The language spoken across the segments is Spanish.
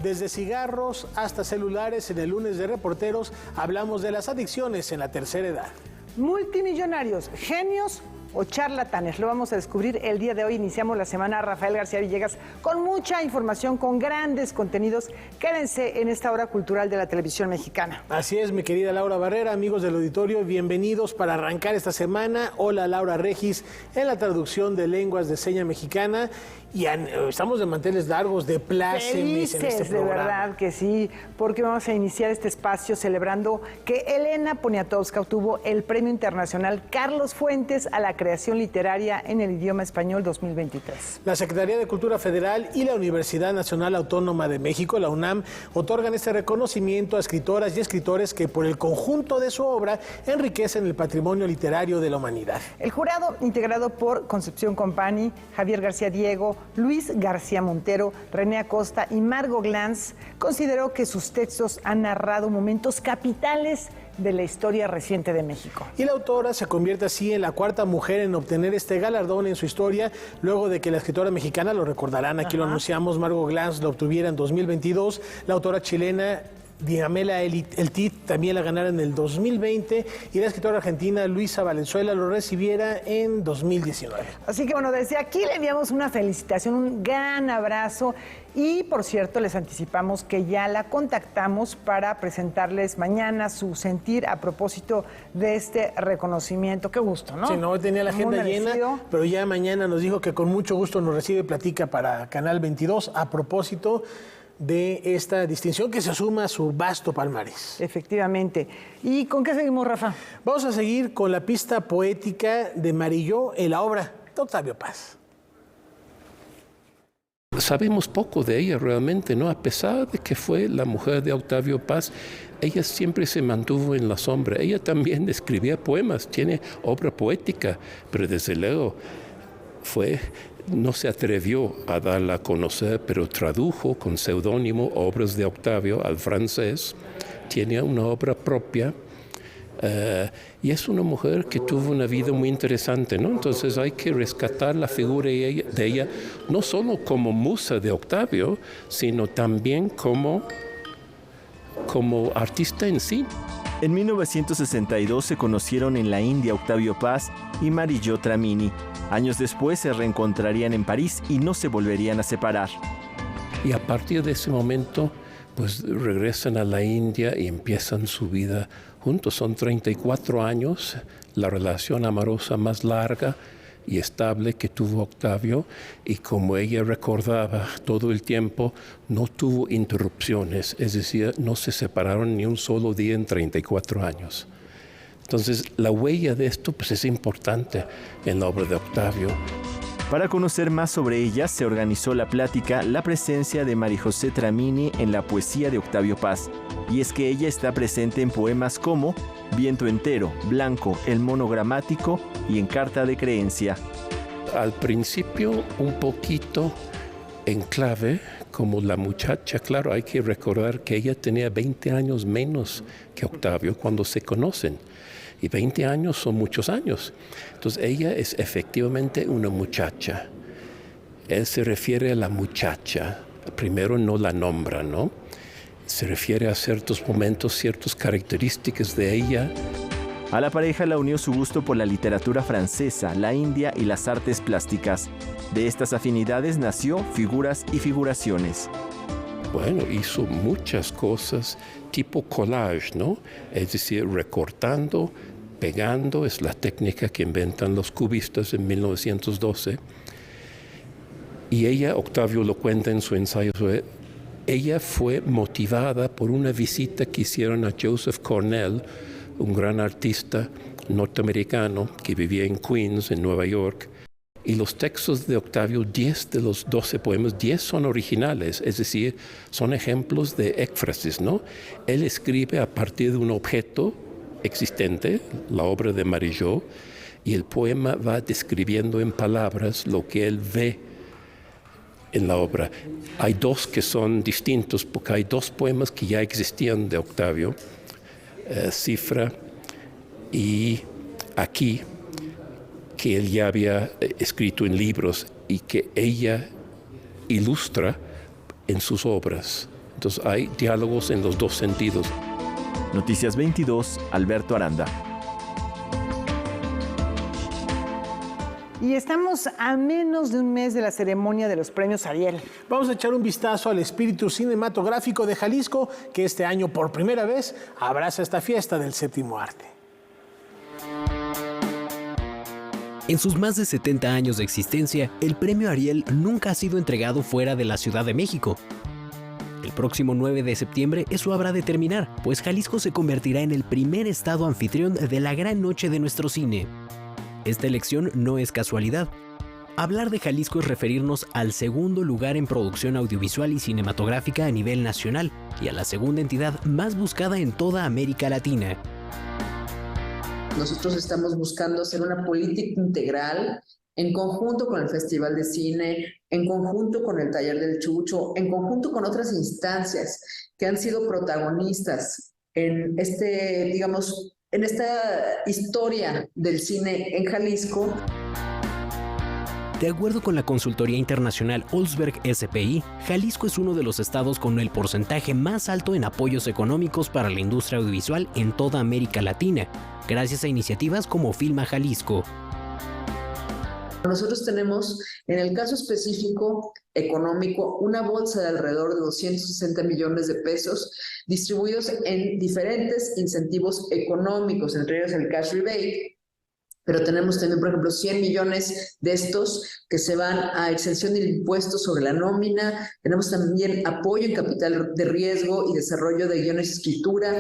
Desde cigarros hasta celulares, en el lunes de Reporteros hablamos de las adicciones en la tercera edad. Multimillonarios, genios o charlatanes. Lo vamos a descubrir el día de hoy. Iniciamos la semana. Rafael García Villegas con mucha información, con grandes contenidos. Quédense en esta hora cultural de la televisión mexicana. Así es, mi querida Laura Barrera, amigos del auditorio, bienvenidos para arrancar esta semana. Hola, Laura Regis, en la traducción de lenguas de seña mexicana. Y estamos de manteles largos, de plácemes en este programa. De verdad que sí, porque vamos a iniciar este espacio celebrando que Elena Poniatowska obtuvo el Premio Internacional Carlos Fuentes a la creación literaria en el idioma español 2023. La Secretaría de Cultura Federal y la Universidad Nacional Autónoma de México, la UNAM, otorgan este reconocimiento a escritoras y escritores que por el conjunto de su obra enriquecen el patrimonio literario de la humanidad. El jurado, integrado por Concepción Company, Javier García Diego, Luis García Montero, René Acosta y Margot Glantz, consideró que sus textos han narrado momentos capitales de la historia reciente de México. Y la autora se convierte así en la cuarta mujer en obtener este galardón en su historia, luego de que la escritora mexicana, lo recordarán, aquí lo anunciamos, Margot Glantz lo obtuviera en 2022, la autora chilena Diamela Eltit también la ganara en el 2020 y la escritora argentina Luisa Valenzuela lo recibiera en 2019. Así que bueno, desde aquí le enviamos una felicitación, un gran abrazo y por cierto les anticipamos que ya la contactamos para presentarles mañana su sentir a propósito de este reconocimiento. Qué gusto, ¿no? Sí, no, hoy tenía la agenda llena, pero ya mañana nos dijo que con mucho gusto nos recibe, platica para Canal 22 a propósito de esta distinción que se suma a su vasto palmarés. Efectivamente. ¿Y con qué seguimos, Rafa? Vamos a seguir con la pista poética de Marilló en la obra de Octavio Paz. Sabemos poco de ella realmente, ¿no? A pesar de que fue la mujer de Octavio Paz, ella siempre se mantuvo en la sombra. Ella también escribía poemas, tiene obra poética, pero desde luego no se atrevió a darla a conocer, pero tradujo con seudónimo obras de Octavio al francés. Tiene una obra propia y es una mujer que tuvo una vida muy interesante, ¿no? Entonces hay que rescatar la figura de ella no solo como musa de Octavio, sino también como artista en sí. En 1962 se conocieron en la India Octavio Paz y Marilló Tramini. Años después se reencontrarían en París y no se volverían a separar. Y a partir de ese momento, pues regresan a la India y empiezan su vida juntos. Son 34 años, la relación amorosa más larga y estable que tuvo Octavio. Y como ella recordaba todo el tiempo, no tuvo interrupciones, es decir, no se separaron ni un solo día en 34 años. Entonces, la huella de esto pues, es importante en la obra de Octavio. Para conocer más sobre ella, se organizó la plática La presencia de María José Tramini en la poesía de Octavio Paz. Y es que ella está presente en poemas como Viento entero, Blanco, El monogramático y En carta de creencia. Al principio, un poquito en clave, como la muchacha, claro, hay que recordar que ella tenía 20 años menos que Octavio cuando se conocen. Y 20 años son muchos años. Entonces ella es efectivamente una muchacha. Él se refiere a la muchacha. Primero no la nombra, ¿no? Se refiere a ciertos momentos, ciertas características de ella. A la pareja la unió su gusto por la literatura francesa, la India y las artes plásticas. De estas afinidades nació Figuras y Figuraciones. Bueno, hizo muchas cosas tipo collage, ¿no? Es decir, recortando, pegando, es la técnica que inventan los cubistas en 1912. Y ella, Octavio lo cuenta en su ensayo, ella fue motivada por una visita que hicieron a Joseph Cornell, un gran artista norteamericano que vivía en Queens, en Nueva York. Y los textos de Octavio, 10 de los 12 poemas, 10 son originales, es decir, son ejemplos de éfrasis, ¿no? Él escribe a partir de un objeto existente, la obra de Marilló, y el poema va describiendo en palabras lo que él ve en la obra. Hay dos que son distintos, porque hay dos poemas que ya existían de Octavio, Cifra y Aquí, que él ya había escrito en libros y que ella ilustra en sus obras. Entonces hay diálogos en los dos sentidos. Noticias 22, Alberto Aranda. Y estamos a menos de un mes de la ceremonia de los premios Ariel. Vamos a echar un vistazo al espíritu cinematográfico de Jalisco, que este año por primera vez abraza esta fiesta del séptimo arte. En sus más de 70 años de existencia, el premio Ariel nunca ha sido entregado fuera de la Ciudad de México. El próximo 9 de septiembre eso habrá de terminar, pues Jalisco se convertirá en el primer estado anfitrión de la gran noche de nuestro cine. Esta elección no es casualidad. Hablar de Jalisco es referirnos al segundo lugar en producción audiovisual y cinematográfica a nivel nacional y a la segunda entidad más buscada en toda América Latina. Nosotros estamos buscando hacer una política integral en conjunto con el Festival de Cine, en conjunto con el Taller del Chucho, en conjunto con otras instancias que han sido protagonistas en en esta historia del cine en Jalisco. De acuerdo con la consultoría internacional Olsberg SPI, Jalisco es uno de los estados con el porcentaje más alto en apoyos económicos para la industria audiovisual en toda América Latina, gracias a iniciativas como Filma Jalisco. Nosotros tenemos, en el caso específico económico, una bolsa de alrededor de 260 millones de pesos distribuidos en diferentes incentivos económicos, entre ellos el cash rebate. Pero tenemos también, por ejemplo, 100 millones de estos que se van a exención del impuesto sobre la nómina. Tenemos también apoyo en capital de riesgo y desarrollo de guiones y escritura.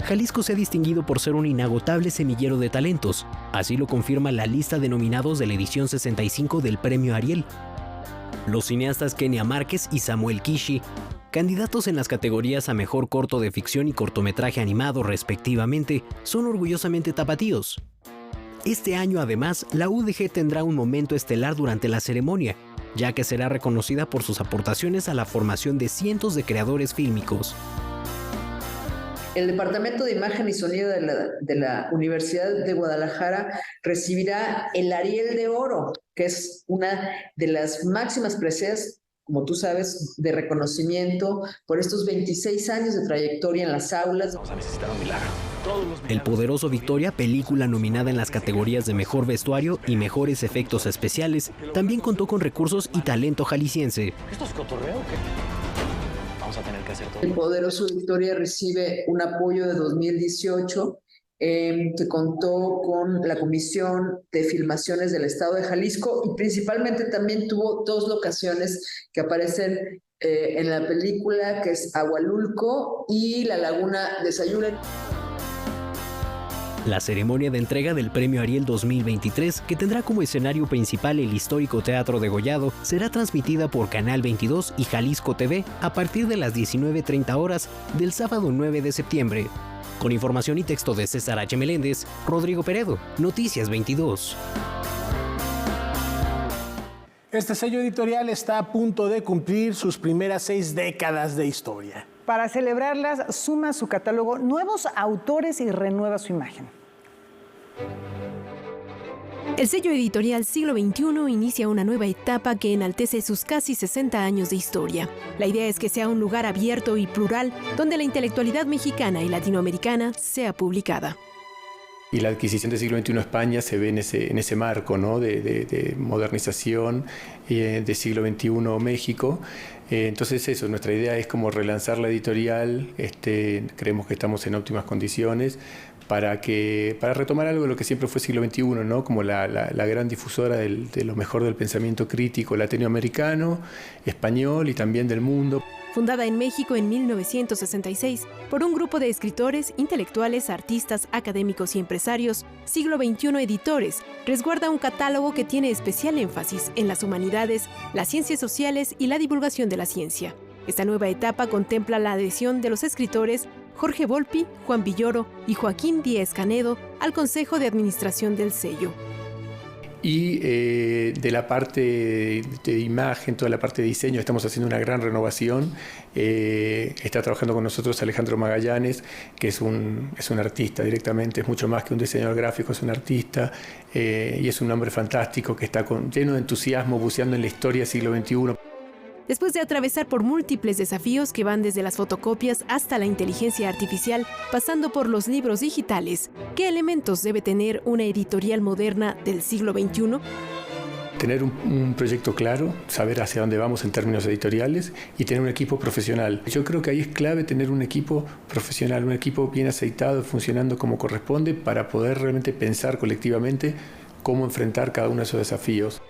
Jalisco se ha distinguido por ser un inagotable semillero de talentos. Así lo confirma la lista de nominados de la edición 65 del Premio Ariel. Los cineastas Kenia Márquez y Samuel Kishi, candidatos en las categorías a Mejor Corto de Ficción y Cortometraje Animado respectivamente, son orgullosamente tapatíos. Este año, además, la UDG tendrá un momento estelar durante la ceremonia, ya que será reconocida por sus aportaciones a la formación de cientos de creadores fílmicos. El Departamento de Imagen y Sonido de la Universidad de Guadalajara recibirá el Ariel de Oro, que es una de las máximas preseas, como tú sabes, de reconocimiento por estos 26 años de trayectoria en las aulas. Vamos a necesitar un milagro. El poderoso Victoria, película nominada en las categorías de Mejor Vestuario y Mejores Efectos Especiales, también contó con recursos y talento jalisciense. ¿Esto es cotorreo o qué? Vamos a tener que hacer todo. El poderoso Victoria recibe un apoyo de 2018 que contó con la Comisión de Filmaciones del Estado de Jalisco y principalmente también tuvo dos locaciones que aparecen en la película, que es Agualulco y la Laguna de Sayula. La ceremonia de entrega del Premio Ariel 2023, que tendrá como escenario principal el histórico Teatro Degollado, será transmitida por Canal 22 y Jalisco TV a partir de las 19:30 horas del sábado 9 de septiembre. Con información y texto de César H. Meléndez, Rodrigo Peredo, Noticias 22. Este sello editorial está a punto de cumplir sus primeras 6 décadas de historia. Para celebrarlas, suma a su catálogo nuevos autores y renueva su imagen. El sello editorial Siglo XXI inicia una nueva etapa que enaltece sus casi 60 años de historia. La idea es que sea un lugar abierto y plural donde la intelectualidad mexicana y latinoamericana sea publicada. Y la adquisición de Siglo XXI España se ve en ese marco, ¿no? de modernización de Siglo XXI México. Entonces eso, nuestra idea es como relanzar la editorial, creemos que estamos en óptimas condiciones para retomar algo de lo que siempre fue Siglo XXI, ¿no? Como la gran difusora de lo mejor del pensamiento crítico latinoamericano, español y también del mundo. Fundada en México en 1966 por un grupo de escritores, intelectuales, artistas, académicos y empresarios, Siglo XXI Editores resguarda un catálogo que tiene especial énfasis en las humanidades, las ciencias sociales y la divulgación de la ciencia. Esta nueva etapa contempla la adhesión de los escritores Jorge Volpi, Juan Villoro y Joaquín Díez Canedo al Consejo de Administración del sello. Y de la parte de imagen, toda la parte de diseño, estamos haciendo una gran renovación. Está trabajando con nosotros Alejandro Magallanes, que es un artista directamente, es mucho más que un diseñador gráfico, es un artista y es un hombre fantástico que está lleno de entusiasmo buceando en la historia del siglo XXI. Después de atravesar por múltiples desafíos que van desde las fotocopias hasta la inteligencia artificial, pasando por los libros digitales, ¿qué elementos debe tener una editorial moderna del siglo XXI? Tener un proyecto claro, saber hacia dónde vamos en términos editoriales y tener un equipo profesional. Yo creo que ahí es clave tener un equipo profesional, un equipo bien aceitado, funcionando como corresponde para poder realmente pensar colectivamente cómo enfrentar cada uno de esos desafíos.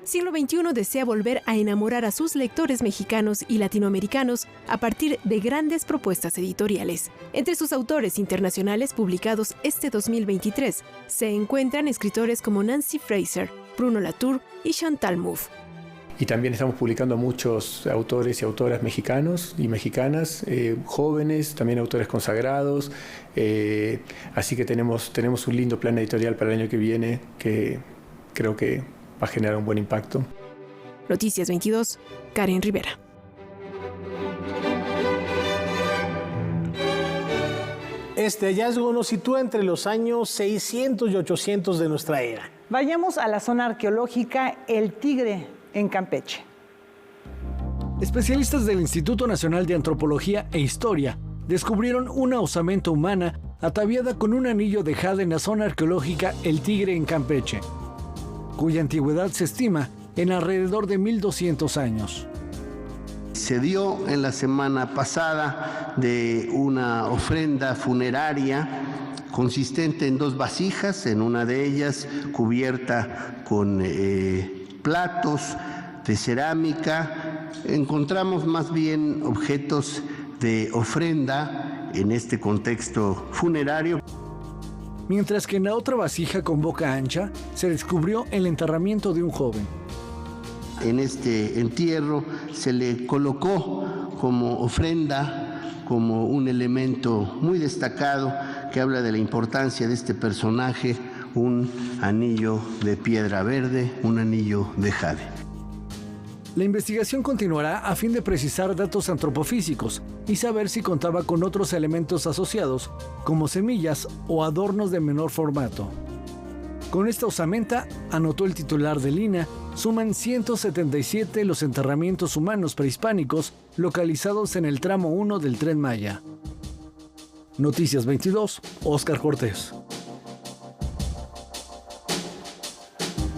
Siglo XXI desea volver a enamorar a sus lectores mexicanos y latinoamericanos a partir de grandes propuestas editoriales. Entre sus autores internacionales publicados este 2023 se encuentran escritores como Nancy Fraser, Bruno Latour y Chantal Mouffe. Y también estamos publicando a muchos autores y autoras mexicanos y mexicanas, jóvenes, también autores consagrados. Así que tenemos un lindo plan editorial para el año que viene que creo que va a generar un buen impacto. Noticias 22, Karen Rivera. Este hallazgo nos sitúa entre los años 600 y 800 de nuestra era. Vayamos a la zona arqueológica El Tigre, en Campeche. Especialistas del Instituto Nacional de Antropología e Historia descubrieron una osamenta humana ataviada con un anillo de jade en la zona arqueológica El Tigre, en Campeche, cuya antigüedad se estima en alrededor de 1200 años. Se dio en la semana pasada de una ofrenda funeraria consistente en 2 vasijas, en una de ellas cubierta con platos de cerámica. Encontramos más bien objetos de ofrenda en este contexto funerario. Mientras que en la otra vasija con boca ancha se descubrió el enterramiento de un joven. En este entierro se le colocó como ofrenda, como un elemento muy destacado que habla de la importancia de este personaje, un anillo de piedra verde, un anillo de jade. La investigación continuará a fin de precisar datos antropofísicos y saber si contaba con otros elementos asociados, como semillas o adornos de menor formato. Con esta osamenta, anotó el titular del INAH, suman 177 los enterramientos humanos prehispánicos localizados en el tramo 1 del Tren Maya. Noticias 22, Óscar Cortés.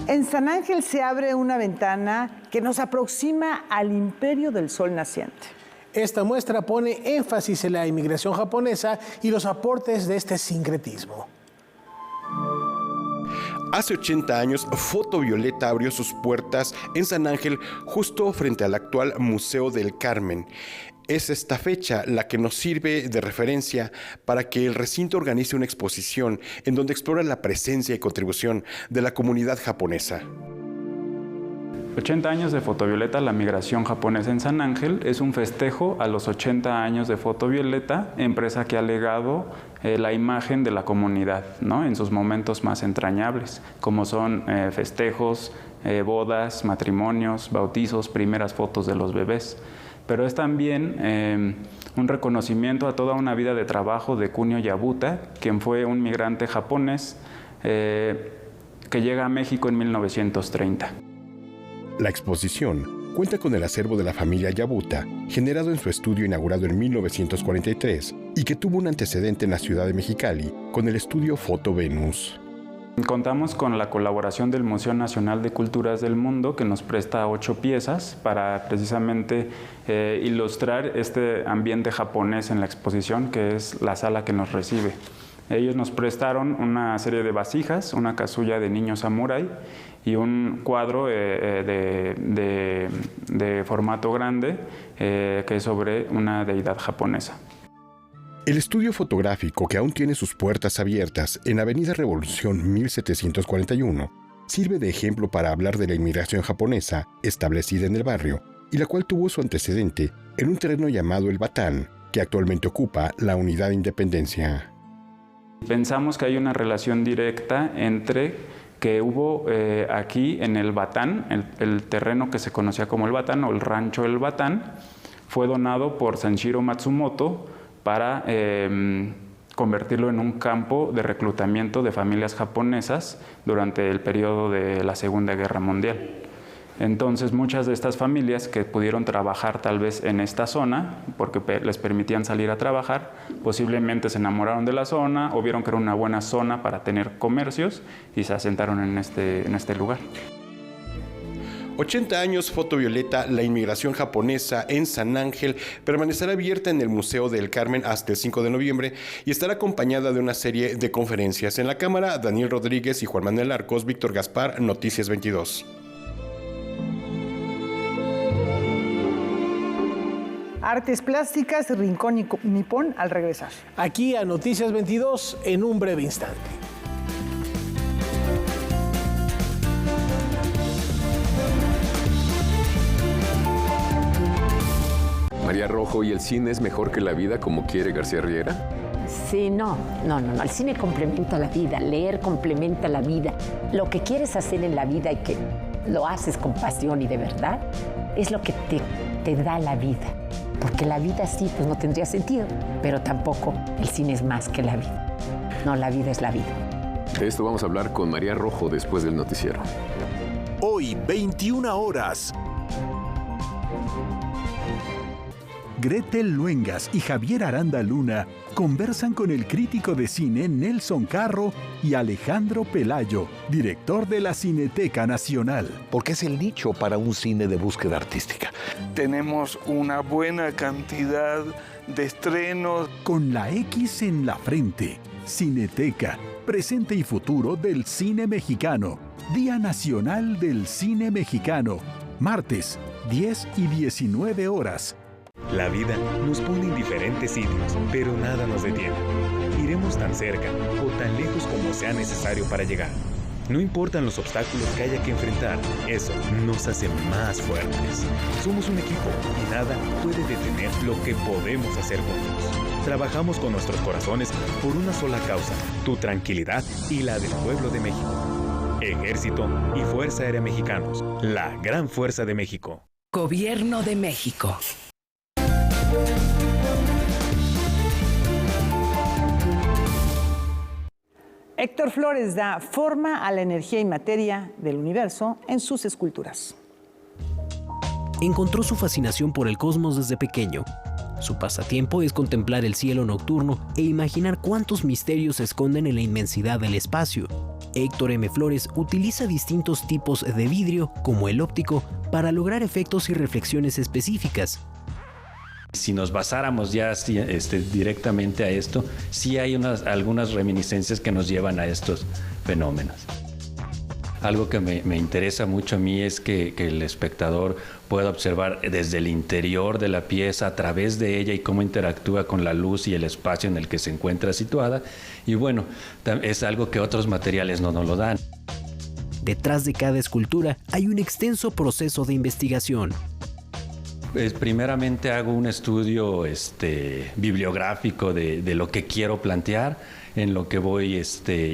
En San Ángel se abre una ventana que nos aproxima al imperio del sol naciente. Esta muestra pone énfasis en la inmigración japonesa y los aportes de este sincretismo. Hace 80 años, Fotovioleta abrió sus puertas en San Ángel, justo frente al actual Museo del Carmen. Es esta fecha la que nos sirve de referencia para que el recinto organice una exposición en donde explora la presencia y contribución de la comunidad japonesa. 80 años de Fotovioleta, la migración japonesa en San Ángel, es un festejo a los 80 años de Fotovioleta, empresa que ha legado la imagen de la comunidad, ¿no?, en sus momentos más entrañables, como son festejos, bodas, matrimonios, bautizos, primeras fotos de los bebés. Pero es también un reconocimiento a toda una vida de trabajo de Kunio Yabuta, quien fue un migrante japonés que llega a México en 1930. La exposición cuenta con el acervo de la familia Yabuta, generado en su estudio inaugurado en 1943 y que tuvo un antecedente en la ciudad de Mexicali con el estudio Foto Venus. Contamos con la colaboración del Museo Nacional de Culturas del Mundo, que nos presta 8 piezas para precisamente ilustrar este ambiente japonés en la exposición, que es la sala que nos recibe. Ellos nos prestaron una serie de vasijas, una casulla de niño samurái y un cuadro de formato grande que es sobre una deidad japonesa. El estudio fotográfico, que aún tiene sus puertas abiertas en Avenida Revolución 1741, sirve de ejemplo para hablar de la inmigración japonesa establecida en el barrio y la cual tuvo su antecedente en un terreno llamado El Batán, que actualmente ocupa la Unidad Independencia. Pensamos que hay una relación directa entre que hubo aquí en El Batán, el terreno que se conocía como El Batán o el rancho El Batán, fue donado por Sanshiro Matsumoto para convertirlo en un campo de reclutamiento de familias japonesas durante el periodo de la Segunda Guerra Mundial. Entonces muchas de estas familias que pudieron trabajar tal vez en esta zona, porque les permitían salir a trabajar, posiblemente se enamoraron de la zona o vieron que era una buena zona para tener comercios y se asentaron en este lugar. 80 años Fotovioleta, la inmigración japonesa en San Ángel, permanecerá abierta en el Museo del Carmen hasta el 5 de noviembre y estará acompañada de una serie de conferencias. En la cámara, Daniel Rodríguez y Juan Manuel Arcos, Víctor Gaspar, Noticias 22. Artes plásticas, Rincón Nipón al regresar. Aquí a Noticias 22 en un breve instante. María Rojo, ¿y el cine es mejor que la vida, como quiere García Riera? Sí, no. El cine complementa la vida, leer complementa la vida. Lo que quieres hacer en la vida y que lo haces con pasión y de verdad, es lo que te da la vida. Porque la vida sí, pues no tendría sentido, pero tampoco el cine es más que la vida. No, la vida es la vida. De esto vamos a hablar con María Rojo después del noticiero. Hoy, 21 horas. Gretel Luengas y Javier Aranda Luna conversan con el crítico de cine Nelson Carro y Alejandro Pelayo, director de la Cineteca Nacional. Porque es el nicho para un cine de búsqueda artística. Tenemos una buena cantidad de estrenos. Con la X en la frente, Cineteca, presente y futuro del cine mexicano. Día Nacional del Cine Mexicano, martes, 10 y 19 horas. La vida nos pone en diferentes sitios, pero nada nos detiene. Iremos tan cerca o tan lejos como sea necesario para llegar. No importan los obstáculos que haya que enfrentar, eso nos hace más fuertes. Somos un equipo y nada puede detener lo que podemos hacer juntos. Trabajamos con nuestros corazones por una sola causa, tu tranquilidad y la del pueblo de México. Ejército y Fuerza Aérea Mexicanos, la gran fuerza de México. Gobierno de México. Héctor Flores da forma a la energía y materia del universo en sus esculturas. Encontró su fascinación por el cosmos desde pequeño. Su pasatiempo es contemplar el cielo nocturno e imaginar cuántos misterios se esconden en la inmensidad del espacio. Héctor M. Flores utiliza distintos tipos de vidrio, como el óptico, para lograr efectos y reflexiones específicas. Si nos basáramos ya directamente a esto, sí hay algunas reminiscencias que nos llevan a estos fenómenos. Algo que me interesa mucho a mí es que el espectador pueda observar desde el interior de la pieza, a través de ella y cómo interactúa con la luz y el espacio en el que se encuentra situada. Y bueno, es algo que otros materiales no nos lo dan. Detrás de cada escultura hay un extenso proceso de investigación. Primeramente hago un estudio bibliográfico de lo que quiero plantear, en lo que voy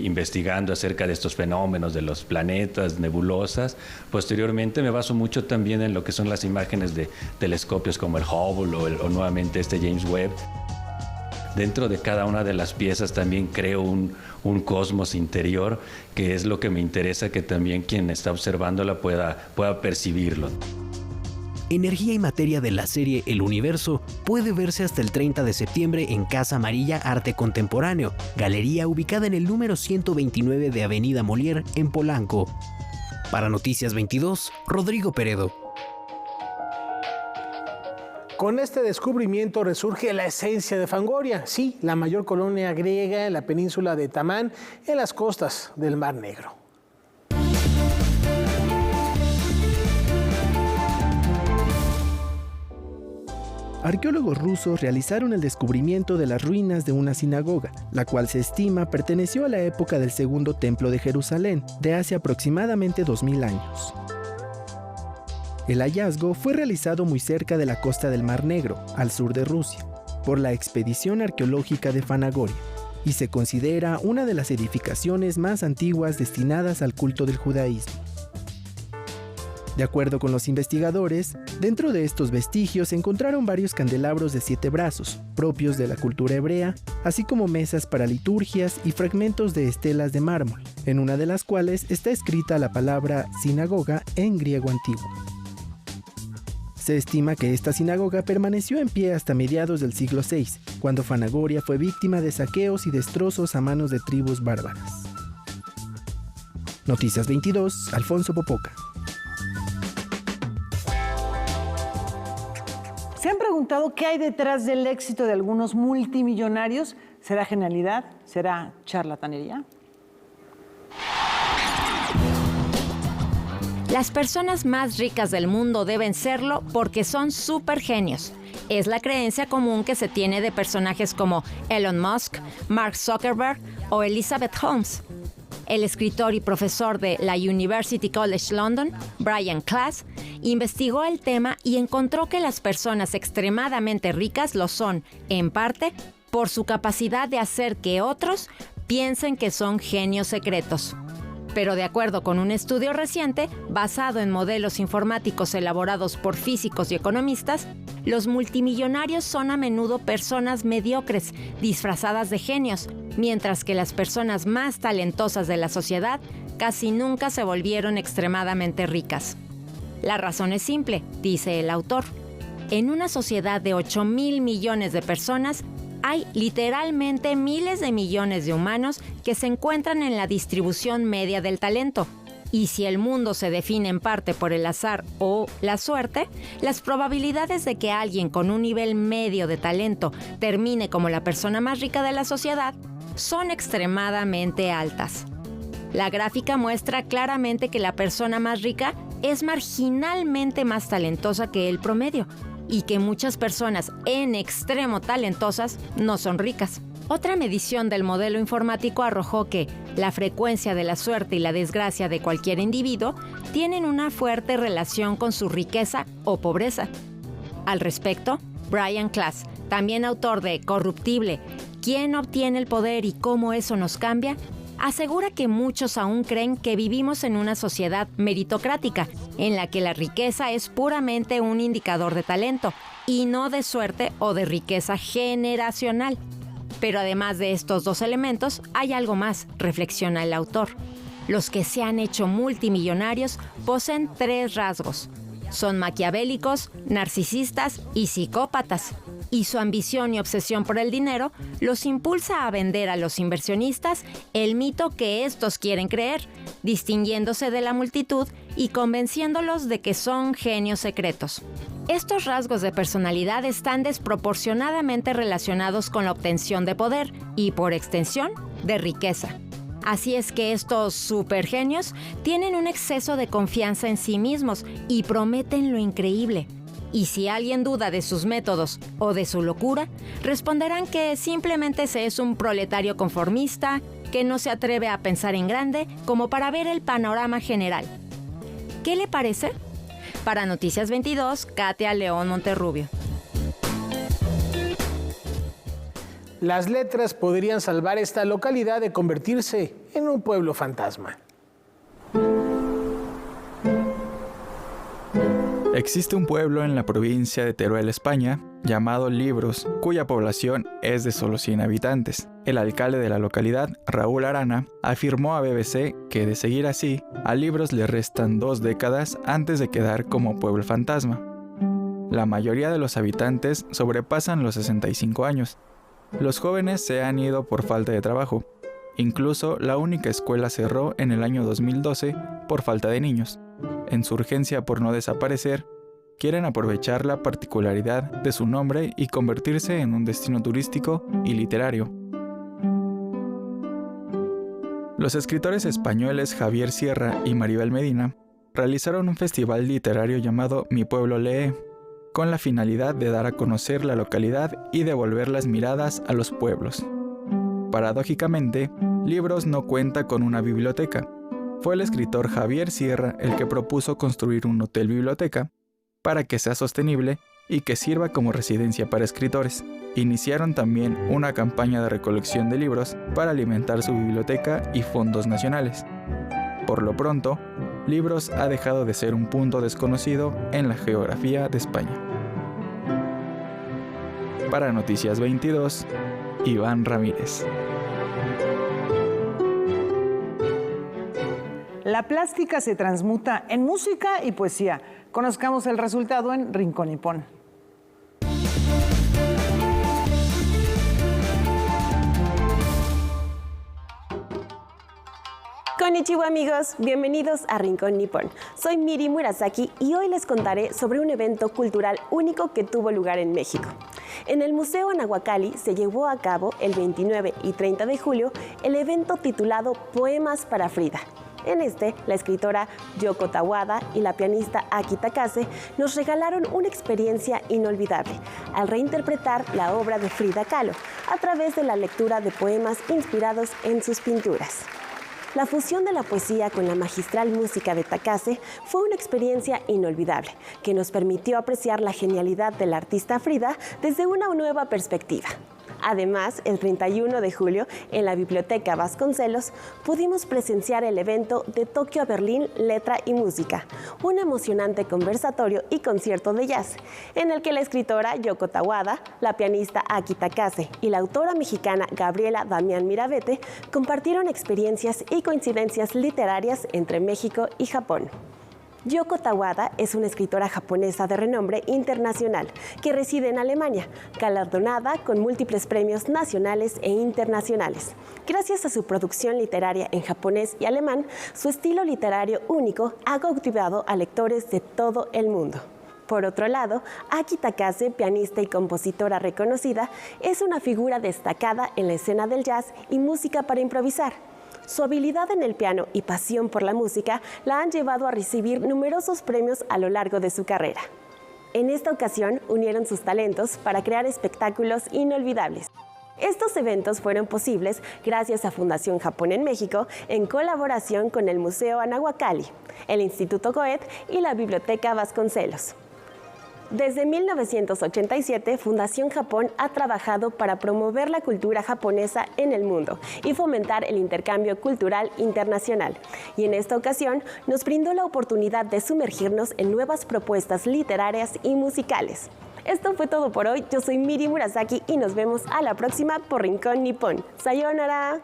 investigando acerca de estos fenómenos de los planetas, nebulosas. Posteriormente me baso mucho también en lo que son las imágenes de telescopios como el Hubble o nuevamente James Webb. Dentro de cada una de las piezas también creo un cosmos interior, que es lo que me interesa que también quien está observándola pueda percibirlo. Energía y materia de la serie El Universo puede verse hasta el 30 de septiembre en Casa Amarilla Arte Contemporáneo, galería ubicada en el número 129 de Avenida Molière, en Polanco. Para Noticias 22, Rodrigo Peredo. Con este descubrimiento resurge la esencia de Fangoria, sí, la mayor colonia griega en la península de Tamán, en las costas del Mar Negro. Arqueólogos rusos realizaron el descubrimiento de las ruinas de una sinagoga, la cual se estima perteneció a la época del Segundo Templo de Jerusalén, de hace aproximadamente 2000 años. El hallazgo fue realizado muy cerca de la costa del Mar Negro, al sur de Rusia, por la expedición arqueológica de Fanagoria, y se considera una de las edificaciones más antiguas destinadas al culto del judaísmo. De acuerdo con los investigadores, dentro de estos vestigios se encontraron varios candelabros de 7 brazos, propios de la cultura hebrea, así como mesas para liturgias y fragmentos de estelas de mármol, en una de las cuales está escrita la palabra sinagoga en griego antiguo. Se estima que esta sinagoga permaneció en pie hasta mediados del siglo VI, cuando Fanagoria fue víctima de saqueos y destrozos a manos de tribus bárbaras. Noticias 22, Alfonso Popoca. ¿Se han preguntado qué hay detrás del éxito de algunos multimillonarios? ¿Será genialidad? ¿Será charlatanería? Las personas más ricas del mundo deben serlo porque son súper genios. Es la creencia común que se tiene de personajes como Elon Musk, Mark Zuckerberg o Elizabeth Holmes. El escritor y profesor de la University College London, Brian Klaas, investigó el tema y encontró que las personas extremadamente ricas lo son, en parte, por su capacidad de hacer que otros piensen que son genios secretos. Pero de acuerdo con un estudio reciente, basado en modelos informáticos elaborados por físicos y economistas, los multimillonarios son a menudo personas mediocres, disfrazadas de genios, mientras que las personas más talentosas de la sociedad casi nunca se volvieron extremadamente ricas. La razón es simple, dice el autor. En una sociedad de 8,000 millones de personas, hay literalmente miles de millones de humanos que se encuentran en la distribución media del talento. Y si el mundo se define en parte por el azar o la suerte, las probabilidades de que alguien con un nivel medio de talento termine como la persona más rica de la sociedad son extremadamente altas. La gráfica muestra claramente que la persona más rica es marginalmente más talentosa que el promedio, y que muchas personas en extremo talentosas no son ricas. Otra medición del modelo informático arrojó que la frecuencia de la suerte y la desgracia de cualquier individuo tienen una fuerte relación con su riqueza o pobreza. Al respecto, Brian Klaas, también autor de Corruptible, ¿Quién obtiene el poder y cómo eso nos cambia?, asegura que muchos aún creen que vivimos en una sociedad meritocrática, en la que la riqueza es puramente un indicador de talento, y no de suerte o de riqueza generacional. Pero además de estos dos elementos, hay algo más, reflexiona el autor. Los que se han hecho multimillonarios poseen 3 rasgos. Son maquiavélicos, narcisistas y psicópatas. Y su ambición y obsesión por el dinero los impulsa a vender a los inversionistas el mito que estos quieren creer, distinguiéndose de la multitud y convenciéndolos de que son genios secretos. Estos rasgos de personalidad están desproporcionadamente relacionados con la obtención de poder y, por extensión, de riqueza. Así es que estos supergenios tienen un exceso de confianza en sí mismos y prometen lo increíble. Y si alguien duda de sus métodos o de su locura, responderán que simplemente se es un proletario conformista, que no se atreve a pensar en grande como para ver el panorama general. ¿Qué le parece? Para Noticias 22, Katia León Monterrubio. Las letras podrían salvar esta localidad de convertirse en un pueblo fantasma. Existe un pueblo en la provincia de Teruel, España, llamado Libros, cuya población es de solo 100 habitantes. El alcalde de la localidad, Raúl Arana, afirmó a BBC que de seguir así, a Libros le restan 2 décadas antes de quedar como pueblo fantasma. La mayoría de los habitantes sobrepasan los 65 años. Los jóvenes se han ido por falta de trabajo. Incluso la única escuela cerró en el año 2012 por falta de niños. En su urgencia por no desaparecer, quieren aprovechar la particularidad de su nombre y convertirse en un destino turístico y literario. Los escritores españoles Javier Sierra y Maribel Medina realizaron un festival literario llamado Mi Pueblo Lee, con la finalidad de dar a conocer la localidad y devolver las miradas a los pueblos. Paradójicamente, Libros no cuenta con una biblioteca. Fue el escritor Javier Sierra el que propuso construir un hotel-biblioteca para que sea sostenible y que sirva como residencia para escritores. Iniciaron también una campaña de recolección de libros para alimentar su biblioteca y fondos nacionales. Por lo pronto, Libros ha dejado de ser un punto desconocido en la geografía de España. Para Noticias 22, Iván Ramírez. La plástica se transmuta en música y poesía. Conozcamos el resultado en Rincón Nippon. Konnichiwa amigos, bienvenidos a Rincón Nippon. Soy Miri Murasaki y hoy les contaré sobre un evento cultural único que tuvo lugar en México. En el Museo Anahuacalli se llevó a cabo el 29 y 30 de julio el evento titulado Poemas para Frida. En este, la escritora Yoko Tawada y la pianista Aki Takase nos regalaron una experiencia inolvidable al reinterpretar la obra de Frida Kahlo a través de la lectura de poemas inspirados en sus pinturas. La fusión de la poesía con la magistral música de Takase fue una experiencia inolvidable que nos permitió apreciar la genialidad del artista Frida desde una nueva perspectiva. Además, el 31 de julio, en la Biblioteca Vasconcelos, pudimos presenciar el evento De Tokio a Berlín, Letra y Música, un emocionante conversatorio y concierto de jazz, en el que la escritora Yoko Tawada, la pianista Aki Takase y la autora mexicana Gabriela Damián Mirabete compartieron experiencias y coincidencias literarias entre México y Japón. Yoko Tawada es una escritora japonesa de renombre internacional que reside en Alemania, galardonada con múltiples premios nacionales e internacionales. Gracias a su producción literaria en japonés y alemán, su estilo literario único ha cautivado a lectores de todo el mundo. Por otro lado, Aki Takase, pianista y compositora reconocida, es una figura destacada en la escena del jazz y música para improvisar. Su habilidad en el piano y pasión por la música la han llevado a recibir numerosos premios a lo largo de su carrera. En esta ocasión, unieron sus talentos para crear espectáculos inolvidables. Estos eventos fueron posibles gracias a Fundación Japón en México, en colaboración con el Museo Anahuacalli, el Instituto Goethe y la Biblioteca Vasconcelos. Desde 1987, Fundación Japón ha trabajado para promover la cultura japonesa en el mundo y fomentar el intercambio cultural internacional. Y en esta ocasión nos brindó la oportunidad de sumergirnos en nuevas propuestas literarias y musicales. Esto fue todo por hoy. Yo soy Miri Murasaki y nos vemos a la próxima por Rincón Nippon. ¡Sayonara!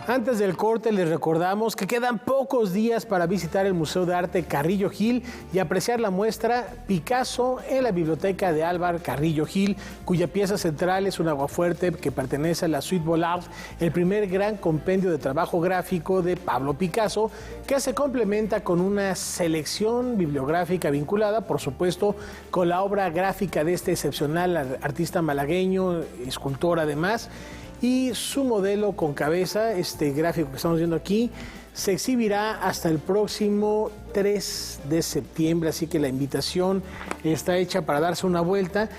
Antes del corte les recordamos que quedan pocos días para visitar el Museo de Arte Carrillo Gil y apreciar la muestra Picasso en la Biblioteca de Álvar Carrillo Gil, cuya pieza central es un aguafuerte que pertenece a la Suite Bollard, el primer gran compendio de trabajo gráfico de Pablo Picasso, que se complementa con una selección bibliográfica vinculada, por supuesto, con la obra gráfica de este excepcional artista malagueño, escultor además. Y su modelo con cabeza, este gráfico que estamos viendo aquí, se exhibirá hasta el próximo 3 de septiembre, así que la invitación está hecha para darse una vuelta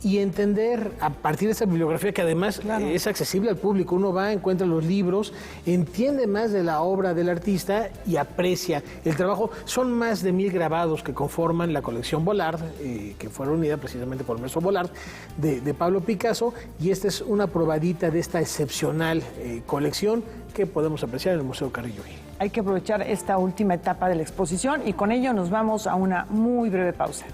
y entender a partir de esa bibliografía que además es accesible al público. Uno va, encuentra los libros, entiende más de la obra del artista y aprecia el trabajo. Son más de 1000 grabados que conforman la colección Bollard, que fue reunida precisamente por el maestro Bollard, de Pablo Picasso, y esta es una probadita de esta excepcional colección que podemos apreciar en el Museo Carrillo Gil. Hay que aprovechar esta última etapa de la exposición y con ello nos vamos a una muy breve pausa.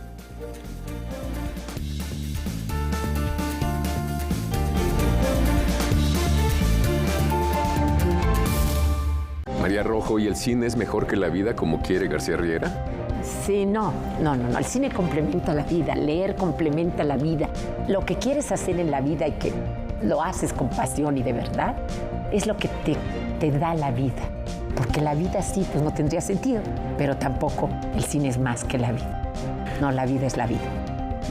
María Rojo, ¿y el cine es mejor que la vida como quiere García Riera? Sí, no. El cine complementa la vida, leer complementa la vida. Lo que quieres hacer en la vida y que lo haces con pasión y de verdad, es lo que te da la vida. Porque la vida sí, pues no tendría sentido, pero tampoco el cine es más que la vida. No, la vida es la vida.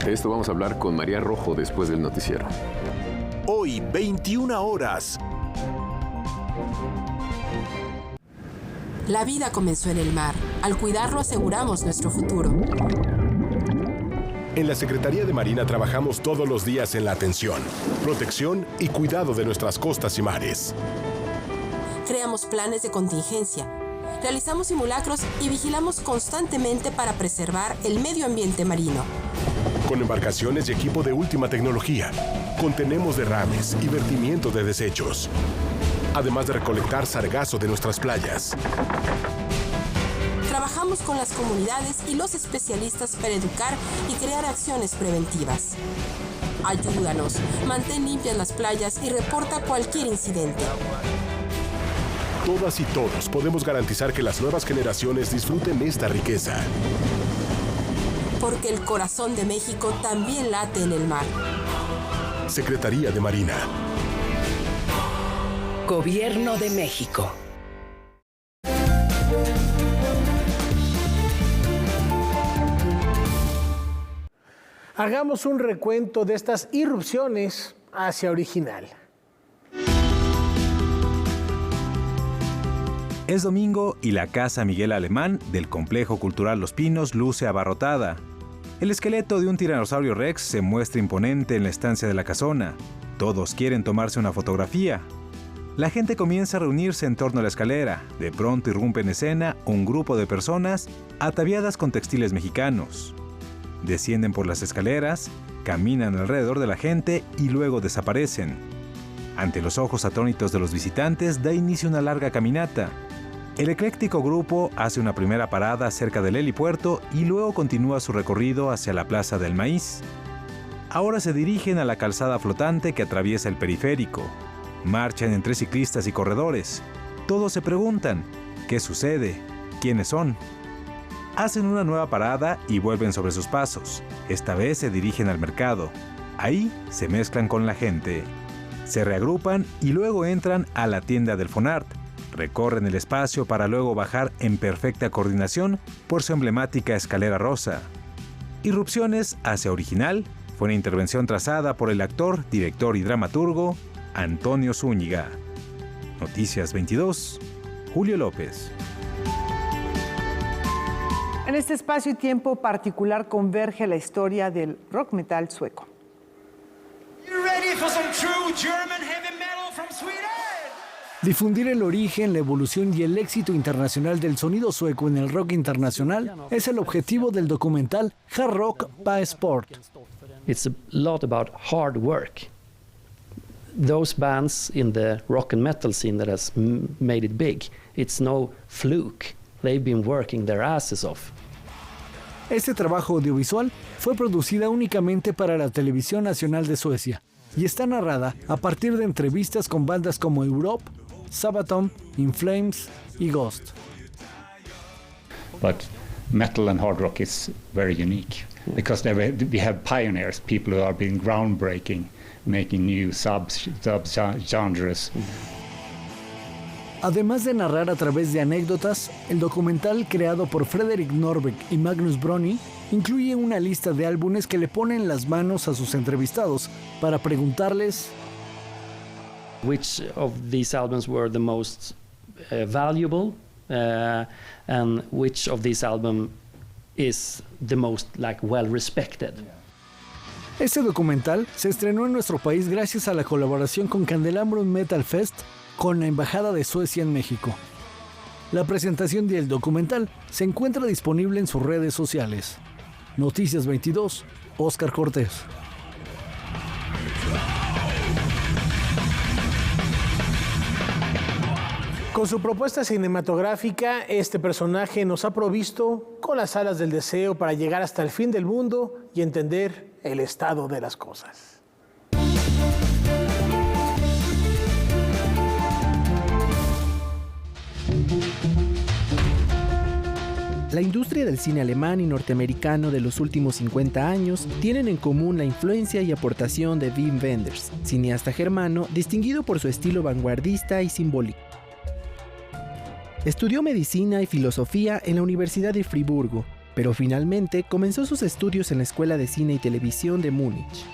De esto vamos a hablar con María Rojo después del noticiero. Hoy, 21 horas. La vida comenzó en el mar. Al cuidarlo aseguramos nuestro futuro. En la Secretaría de Marina trabajamos todos los días en la atención, protección y cuidado de nuestras costas y mares. Creamos planes de contingencia, realizamos simulacros y vigilamos constantemente para preservar el medio ambiente marino. Con embarcaciones y equipo de última tecnología, contenemos derrames y vertimiento de desechos. además de recolectar sargazo de nuestras playas. Trabajamos con las comunidades y los especialistas para educar y crear acciones preventivas. Ayúdanos, mantén limpias las playas y reporta cualquier incidente. Todas y todos podemos garantizar que las nuevas generaciones disfruten esta riqueza. Porque el corazón de México también late en el mar. Secretaría de Marina. Gobierno de México. Hagamos un recuento de estas irrupciones hacia Original. Es domingo y la Casa Miguel Alemán del Complejo Cultural Los Pinos luce abarrotada. El esqueleto de un tiranosaurio rex se muestra imponente en la estancia de la casona. Todos quieren tomarse una fotografía. La gente comienza a reunirse en torno a la escalera. De pronto irrumpe en escena un grupo de personas ataviadas con textiles mexicanos. Descienden por las escaleras, caminan alrededor de la gente y luego desaparecen. Ante los ojos atónitos de los visitantes da inicio una larga caminata. El ecléctico grupo hace una primera parada cerca del helipuerto y luego continúa su recorrido hacia la Plaza del Maíz. Ahora se dirigen a la calzada flotante que atraviesa el periférico. Marchan entre ciclistas y corredores. Todos se preguntan, ¿qué sucede? ¿Quiénes son? Hacen una nueva parada y vuelven sobre sus pasos. Esta vez se dirigen al mercado. Ahí se mezclan con la gente. Se reagrupan y luego entran a la tienda del Fonart. Recorren el espacio para luego bajar en perfecta coordinación por su emblemática escalera rosa. Irrupciones hacia Original fue una intervención trazada por el actor, director y dramaturgo Antonio Zúñiga. Noticias 22, Julio López. En este espacio y tiempo particular converge la historia del rock metal sueco. Difundir el origen, la evolución y el éxito internacional del sonido sueco en el rock internacional es el objetivo del documental Hard Rock by Sport. It's a lot about hard work. Those bands in the rock and metal scene that has made it big, it's no fluke. They've been working their asses off. Este trabajo audiovisual fue producida únicamente para la Televisión Nacional de Suecia y está narrada a partir de entrevistas con bandas como Europe, Sabaton, In Flames y Ghost. But metal and hard rock is very unique because we have pioneers, people who are being groundbreaking, making new sub-genres. Además de narrar a través de anécdotas, el documental creado por Fredrik Norbeck y Magnus Brony incluye una lista de álbumes que le ponen las manos a sus entrevistados para preguntarles which of these albums were the most valuable and which of these albums is the most well respected. Este documental se estrenó en nuestro país gracias a la colaboración con Candelabrum Metal Fest con la Embajada de Suecia en México. La presentación del documental se encuentra disponible en sus redes sociales. Noticias 22, Óscar Cortés. Con su propuesta cinematográfica, este personaje nos ha provisto con las alas del deseo para llegar hasta el fin del mundo y entender el estado de las cosas. La industria del cine alemán y norteamericano de los últimos 50 años tienen en común la influencia y aportación de Wim Wenders, cineasta germano distinguido por su estilo vanguardista y simbólico. Estudió medicina y filosofía en la Universidad de Friburgo, pero finalmente comenzó sus estudios en la Escuela de Cine y Televisión de Múnich.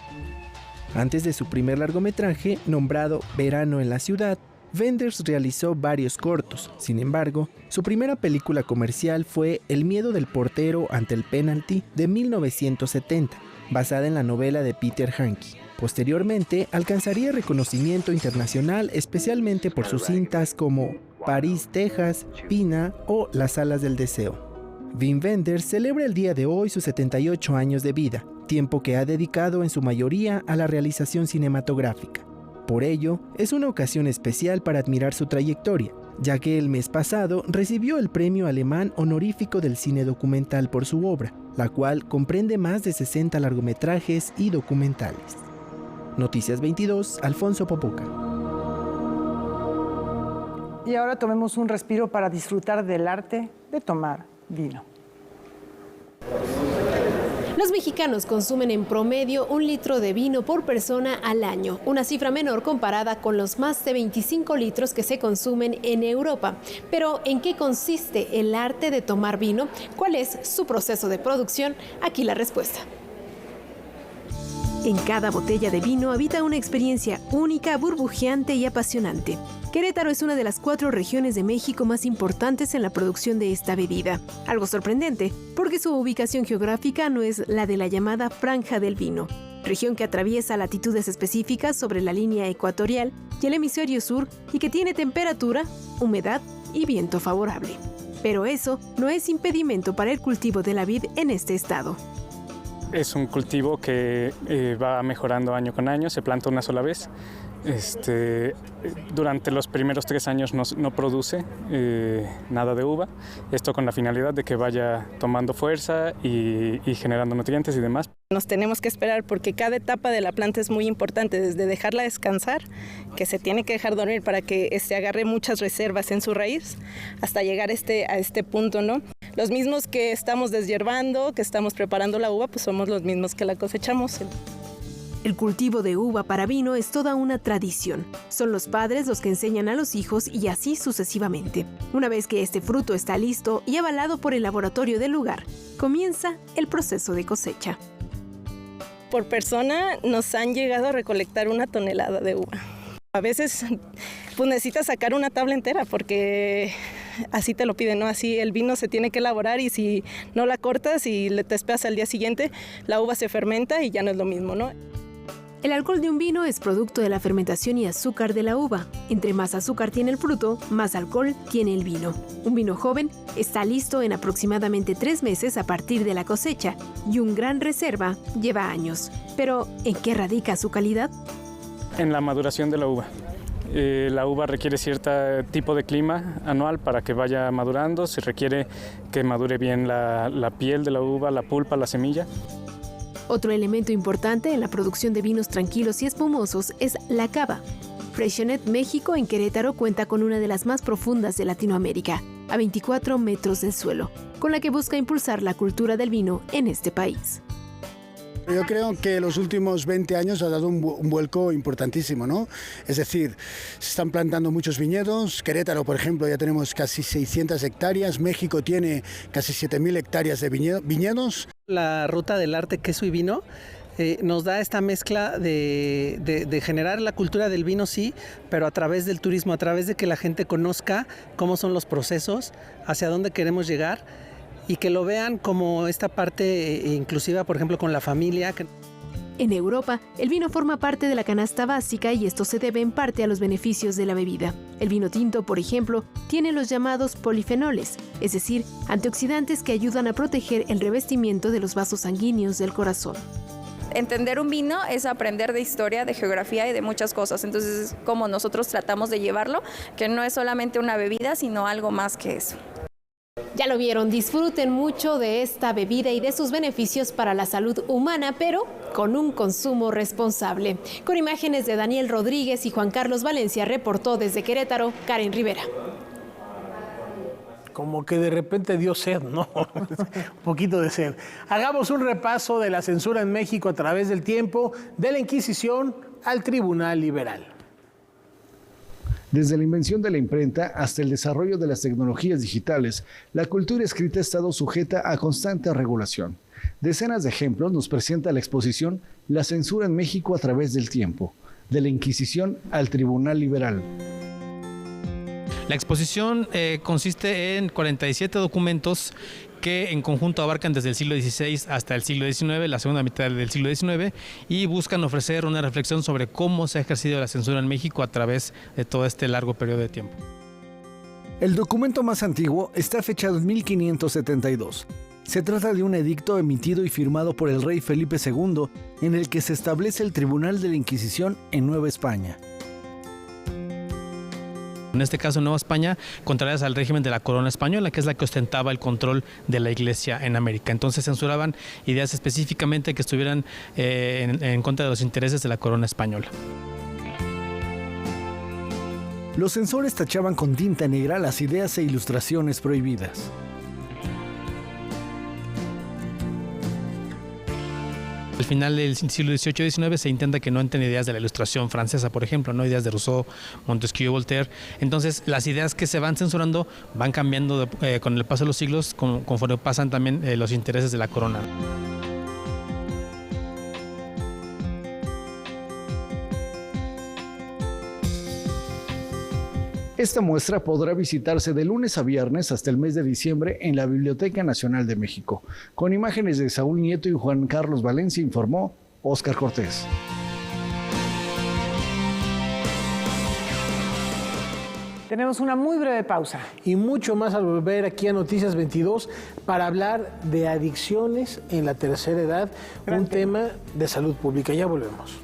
Antes de su primer largometraje, nombrado Verano en la Ciudad, Wenders realizó varios cortos. Sin embargo, su primera película comercial fue El miedo del portero ante el penalti de 1970, basada en la novela de Peter Handke. Posteriormente, alcanzaría reconocimiento internacional especialmente por sus cintas como París, Texas, Pina o Las alas del deseo. Wim Wenders celebra el día de hoy sus 78 años de vida, tiempo que ha dedicado en su mayoría a la realización cinematográfica. Por ello, es una ocasión especial para admirar su trayectoria, ya que el mes pasado recibió el premio alemán honorífico del cine documental por su obra, la cual comprende más de 60 largometrajes y documentales. Noticias 22, Alfonso Popoca. Y ahora tomemos un respiro para disfrutar del arte de tomar vino. Los mexicanos consumen en promedio 1 litro de vino por persona al año, una cifra menor comparada con los más de 25 litros que se consumen en Europa. Pero, ¿en qué consiste el arte de tomar vino? ¿Cuál es su proceso de producción? Aquí la respuesta. En cada botella de vino habita una experiencia única, burbujeante y apasionante. Querétaro es una de las 4 regiones de México más importantes en la producción de esta bebida. Algo sorprendente, porque su ubicación geográfica no es la de la llamada Franja del Vino, región que atraviesa latitudes específicas sobre la línea ecuatorial y el hemisferio sur y que tiene temperatura, humedad y viento favorable. Pero eso no es impedimento para el cultivo de la vid en este estado. Es un cultivo que va mejorando año con año, se planta una sola vez. Durante los primeros 3 años no produce nada de uva, esto con la finalidad de que vaya tomando fuerza y generando nutrientes y demás. Nos tenemos que esperar porque cada etapa de la planta es muy importante, desde dejarla descansar, que se tiene que dejar dormir para que agarre muchas reservas en su raíz, hasta llegar a este punto, ¿no? Los mismos que estamos deshiervando, que estamos preparando la uva, pues somos los mismos que la cosechamos. El cultivo de uva para vino es toda una tradición. Son los padres los que enseñan a los hijos y así sucesivamente. Una vez que este fruto está listo y avalado por el laboratorio del lugar, comienza el proceso de cosecha. Por persona nos han llegado a recolectar 1 tonelada de uva. A veces pues necesitas sacar una tabla entera porque así te lo piden, ¿no? Así el vino se tiene que elaborar y si no la cortas y te esperas al día siguiente, la uva se fermenta y ya no es lo mismo, ¿no? El alcohol de un vino es producto de la fermentación y azúcar de la uva. Entre más azúcar tiene el fruto, más alcohol tiene el vino. Un vino joven está listo en aproximadamente 3 meses a partir de la cosecha y un gran reserva lleva años. Pero, ¿en qué radica su calidad? En la maduración de la uva. La uva requiere cierto tipo de clima anual para que vaya madurando. Se requiere que madure bien la piel de la uva, la pulpa, la semilla. Otro elemento importante en la producción de vinos tranquilos y espumosos es la cava. Freixenet México en Querétaro cuenta con una de las más profundas de Latinoamérica, a 24 metros del suelo, con la que busca impulsar la cultura del vino en este país. Yo creo que los últimos 20 años ha dado un vuelco importantísimo, ¿no? Es decir, se están plantando muchos viñedos. Querétaro, por ejemplo, ya tenemos casi 600 hectáreas. México tiene casi 7.000 hectáreas de viñedos. La ruta del arte, queso y vino nos da esta mezcla de generar la cultura del vino, sí, pero a través del turismo, a través de que la gente conozca cómo son los procesos, hacia dónde queremos llegar y que lo vean como esta parte inclusiva, por ejemplo, con la familia. En Europa, el vino forma parte de la canasta básica y esto se debe en parte a los beneficios de la bebida. El vino tinto, por ejemplo, tiene los llamados polifenoles, es decir, antioxidantes que ayudan a proteger el revestimiento de los vasos sanguíneos del corazón. Entender un vino es aprender de historia, de geografía y de muchas cosas. Entonces, es como nosotros tratamos de llevarlo, que no es solamente una bebida, sino algo más que eso. Ya lo vieron, disfruten mucho de esta bebida y de sus beneficios para la salud humana, pero con un consumo responsable. Con imágenes de Daniel Rodríguez y Juan Carlos Valencia, reportó desde Querétaro, Karen Rivera. Como que de repente dio sed, ¿no? Un poquito de sed. Hagamos un repaso de la censura en México a través del tiempo, de la Inquisición al Tribunal Liberal. Desde la invención de la imprenta hasta el desarrollo de las tecnologías digitales, la cultura escrita ha estado sujeta a constante regulación. Decenas de ejemplos nos presenta la exposición La censura en México a través del tiempo, de la Inquisición al Tribunal Liberal. La exposición consiste en 47 documentos que en conjunto abarcan desde el siglo XVI hasta el siglo XIX, la segunda mitad del siglo XIX, y buscan ofrecer una reflexión sobre cómo se ha ejercido la censura en México a través de todo este largo periodo de tiempo. El documento más antiguo está fechado en 1572. Se trata de un edicto emitido y firmado por el rey Felipe II, en el que se establece el Tribunal de la Inquisición en Nueva España. en este caso Nueva España, contrarias al régimen de la corona española, que es la que ostentaba el control de la Iglesia en América. Entonces censuraban ideas específicamente que estuvieran en contra de los intereses de la corona española. Los censores tachaban con tinta negra las ideas e ilustraciones prohibidas. Al final del siglo XVIII y XIX se intenta que no entren ideas de la Ilustración francesa, por ejemplo, no ideas de Rousseau, Montesquieu, Voltaire. Entonces, las ideas que se van censurando van cambiando con el paso de los siglos, conforme pasan también los intereses de la corona. Esta muestra podrá visitarse de lunes a viernes hasta el mes de diciembre en la Biblioteca Nacional de México. Con imágenes de Saúl Nieto y Juan Carlos Valencia, informó Óscar Cortés. Tenemos una muy breve pausa. Y mucho más al volver aquí a Noticias 22 para hablar de adicciones en la tercera edad, un tema de salud pública. Ya volvemos.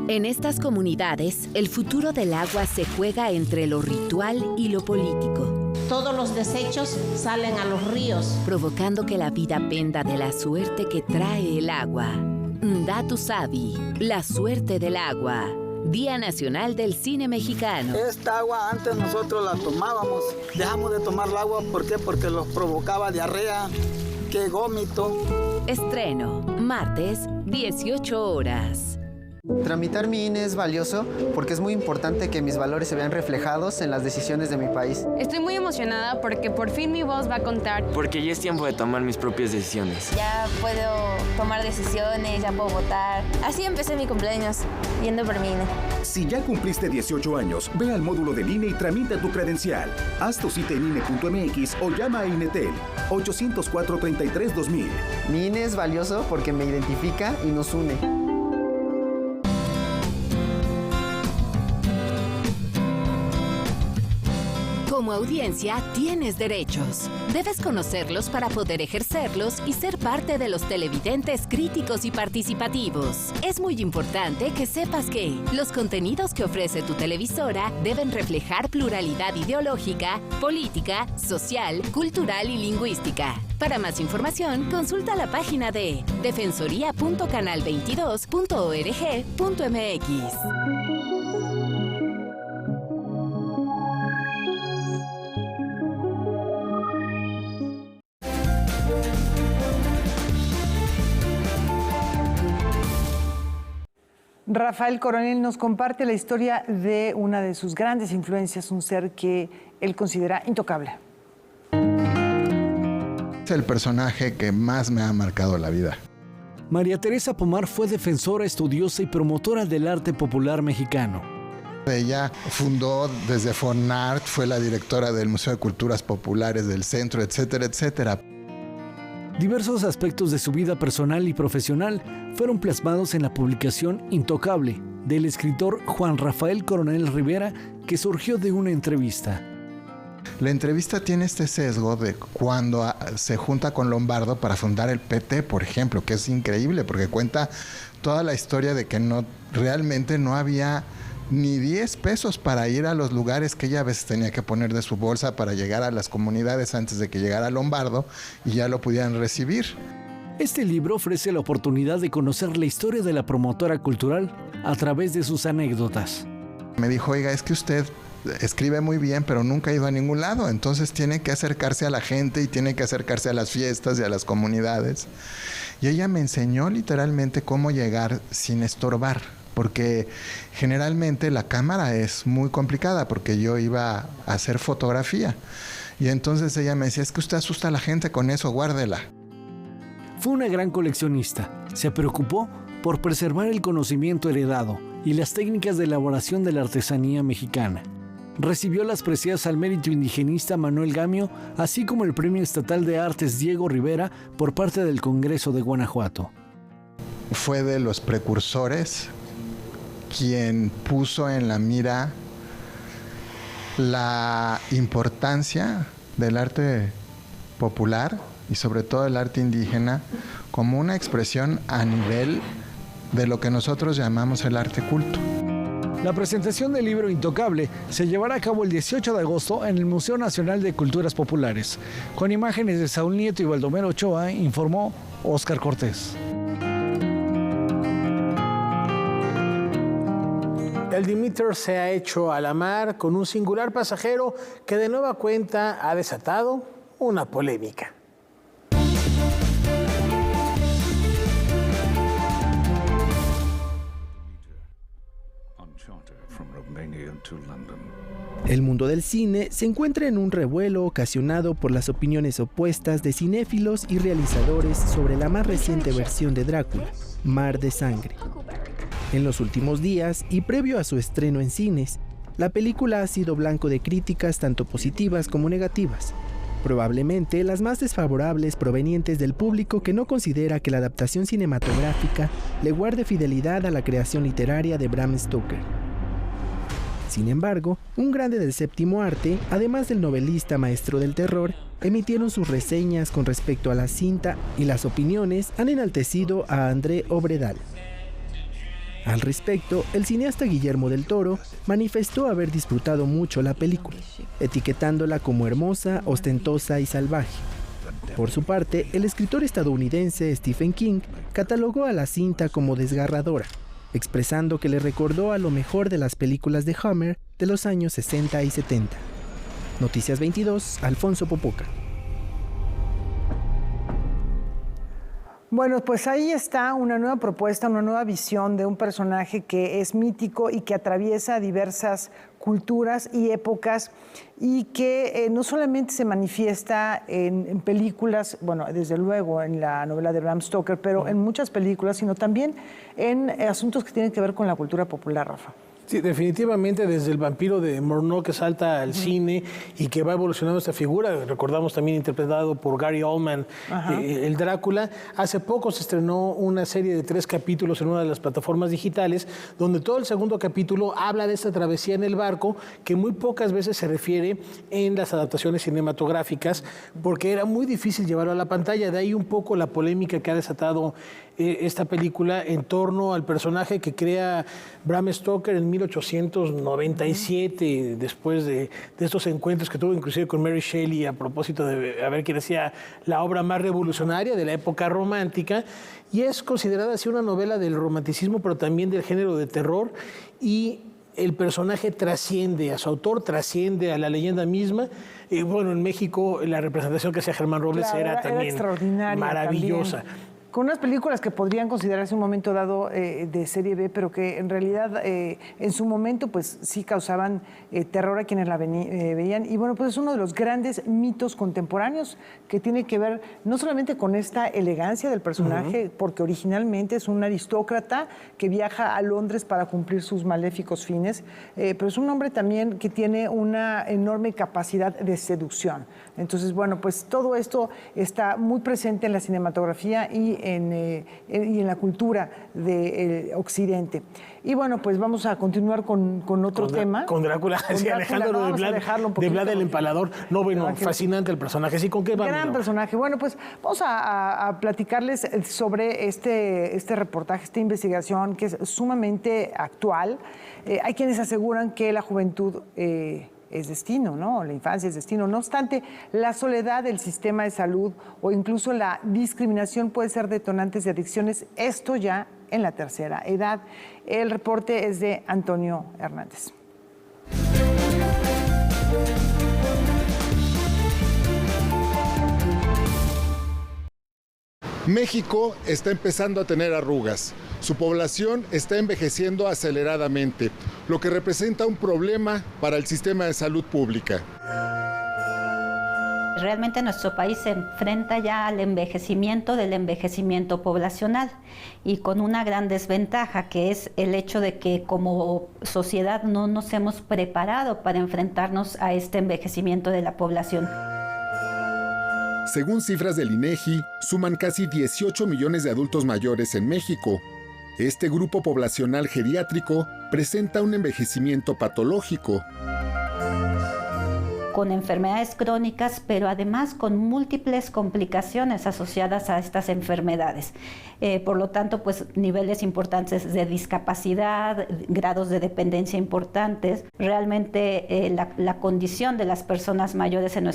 En estas comunidades, el futuro del agua se juega entre lo ritual y lo político. Todos los desechos salen a los ríos, provocando que la vida penda de la suerte que trae el agua. Ndatu Sabi, la suerte del agua. Día Nacional del Cine Mexicano. Esta agua antes nosotros la tomábamos. Dejamos de tomar el agua, ¿por qué? Porque los provocaba diarrea, que gómito. Estreno, martes, 18 horas. Tramitar mi INE es valioso porque es muy importante que mis valores se vean reflejados en las decisiones de mi país. Estoy muy emocionada porque por fin mi voz va a contar. Porque ya es tiempo de tomar mis propias decisiones. Ya puedo tomar decisiones, ya puedo votar. Así empecé mi cumpleaños, yendo por mi INE. Si ya cumpliste 18 años, ve al módulo del INE y tramita tu credencial. Haz tu cita en INE.mx o llama a INETEL 804-33-2000. Mi INE es valioso porque me identifica y nos une. Como audiencia, tienes derechos. Debes conocerlos para poder ejercerlos y ser parte de los televidentes críticos y participativos. Es muy importante que sepas que los contenidos que ofrece tu televisora deben reflejar pluralidad ideológica, política, social, cultural y lingüística. Para más información, consulta la página de defensoría.canal22.org.mx. Rafael Coronel nos comparte la historia de una de sus grandes influencias, un ser que él considera intocable. Es el personaje que más me ha marcado la vida. María Teresa Pomar fue defensora, estudiosa y promotora del arte popular mexicano. Ella fundó desde Fonart, fue la directora del Museo de Culturas Populares del Centro, etcétera, etcétera. Diversos aspectos de su vida personal y profesional fueron plasmados en la publicación Intocable del escritor Juan Rafael Coronel Rivera, que surgió de una entrevista. La entrevista tiene este sesgo de cuando se junta con Lombardo para fundar el PT, por ejemplo, que es increíble porque cuenta toda la historia de que realmente no había ni 10 pesos para ir a los lugares que ella a veces tenía que poner de su bolsa para llegar a las comunidades antes de que llegara Lombardo y ya lo pudieran recibir. Este libro ofrece la oportunidad de conocer la historia de la promotora cultural a través de sus anécdotas. Me dijo, oiga, es que usted escribe muy bien, pero nunca ha ido a ningún lado, entonces tiene que acercarse a la gente y tiene que acercarse a las fiestas y a las comunidades. Y ella me enseñó literalmente cómo llegar sin estorbar, porque generalmente la cámara es muy complicada, porque yo iba a hacer fotografía. Y entonces ella me decía, es que usted asusta a la gente con eso, guárdela. Fue una gran coleccionista. Se preocupó por preservar el conocimiento heredado y las técnicas de elaboración de la artesanía mexicana. Recibió las precias al mérito indigenista Manuel Gamio, así como el Premio Estatal de Artes Diego Rivera por parte del Congreso de Guanajuato. Fue de los precursores quien puso en la mira la importancia del arte popular y sobre todo el arte indígena como una expresión a nivel de lo que nosotros llamamos el arte culto. La presentación del libro Intocable se llevará a cabo el 18 de agosto en el Museo Nacional de Culturas Populares. Con imágenes de Saúl Nieto y Baldomero Ochoa, informó Óscar Cortés. El Demeter se ha hecho a la mar con un singular pasajero que de nueva cuenta ha desatado una polémica. El mundo del cine se encuentra en un revuelo ocasionado por las opiniones opuestas de cinéfilos y realizadores sobre la más reciente versión de Drácula, Mar de Sangre. En los últimos días, y previo a su estreno en cines, la película ha sido blanco de críticas tanto positivas como negativas, probablemente las más desfavorables provenientes del público que no considera que la adaptación cinematográfica le guarde fidelidad a la creación literaria de Bram Stoker. Sin embargo, un grande del séptimo arte, además del novelista maestro del terror, emitieron sus reseñas con respecto a la cinta y las opiniones han enaltecido a André Obredal. Al respecto, el cineasta Guillermo del Toro manifestó haber disfrutado mucho la película, etiquetándola como hermosa, ostentosa y salvaje. Por su parte, el escritor estadounidense Stephen King catalogó a la cinta como desgarradora, expresando que le recordó a lo mejor de las películas de Hammer de los años 60 y 70. Noticias 22, Alfonso Popoca. Bueno, pues ahí está una nueva propuesta, una nueva visión de un personaje que es mítico y que atraviesa diversas culturas y épocas y que no solamente se manifiesta en películas, bueno, desde luego en la novela de Bram Stoker, pero en muchas películas, sino también en asuntos que tienen que ver con la cultura popular, Rafa. Sí, definitivamente desde el vampiro de Murnau que salta al cine y que va evolucionando esta figura, recordamos también interpretado por Gary Oldman, el Drácula. Hace poco se estrenó una serie de 3 capítulos en una de las plataformas digitales, donde todo el segundo capítulo habla de esta travesía en el barco que muy pocas veces se refiere en las adaptaciones cinematográficas, porque era muy difícil llevarlo a la pantalla. De ahí un poco la polémica que ha desatado esta película en torno al personaje que crea Bram Stoker en 1897, después de estos encuentros que tuvo inclusive con Mary Shelley a propósito de a ver quién hacía la obra más revolucionaria de la época romántica, y es considerada así una novela del romanticismo, pero también del género de terror, y el personaje trasciende a su autor, trasciende a la leyenda misma. Y bueno, en México la representación que hacía Germán Robles era también extraordinaria, maravillosa. También. Con unas películas que podrían considerarse un momento dado de serie B, pero que en realidad en su momento pues sí causaban terror a quienes la veían. Y bueno, pues es uno de los grandes mitos contemporáneos que tiene que ver no solamente con esta elegancia del personaje, porque originalmente es un aristócrata que viaja a Londres para cumplir sus maléficos fines, pero es un hombre también que tiene una enorme capacidad de seducción. Entonces, bueno, pues todo esto está muy presente en la cinematografía y en la cultura de Occidente. Y bueno, pues vamos a continuar con otro tema. Con Drácula, sí, Alejandro de Vlad el Empalador. No, bueno, fascinante el personaje. Sí, ¿con qué vamos? Gran personaje. Bueno, pues vamos a platicarles sobre este reportaje, esta investigación que es sumamente actual. Hay quienes aseguran que la juventud es destino, ¿no? La infancia es destino. No obstante, la soledad del sistema de salud o incluso la discriminación puede ser detonantes de adicciones, esto ya en la tercera edad. El reporte es de Antonio Hernández. México está empezando a tener arrugas. Su población está envejeciendo aceleradamente, lo que representa un problema para el sistema de salud pública. Realmente nuestro país se enfrenta ya al envejecimiento del envejecimiento poblacional y con una gran desventaja, que es el hecho de que como sociedad no nos hemos preparado para enfrentarnos a este envejecimiento de la población. Según cifras del INEGI, suman casi 18 millones de adultos mayores en México. Este grupo poblacional geriátrico presenta un envejecimiento patológico. con enfermedades crónicas, pero además con múltiples complicaciones asociadas a estas enfermedades. Por lo tanto, pues niveles importantes de discapacidad, grados de dependencia importantes. Realmente la condición de las personas mayores en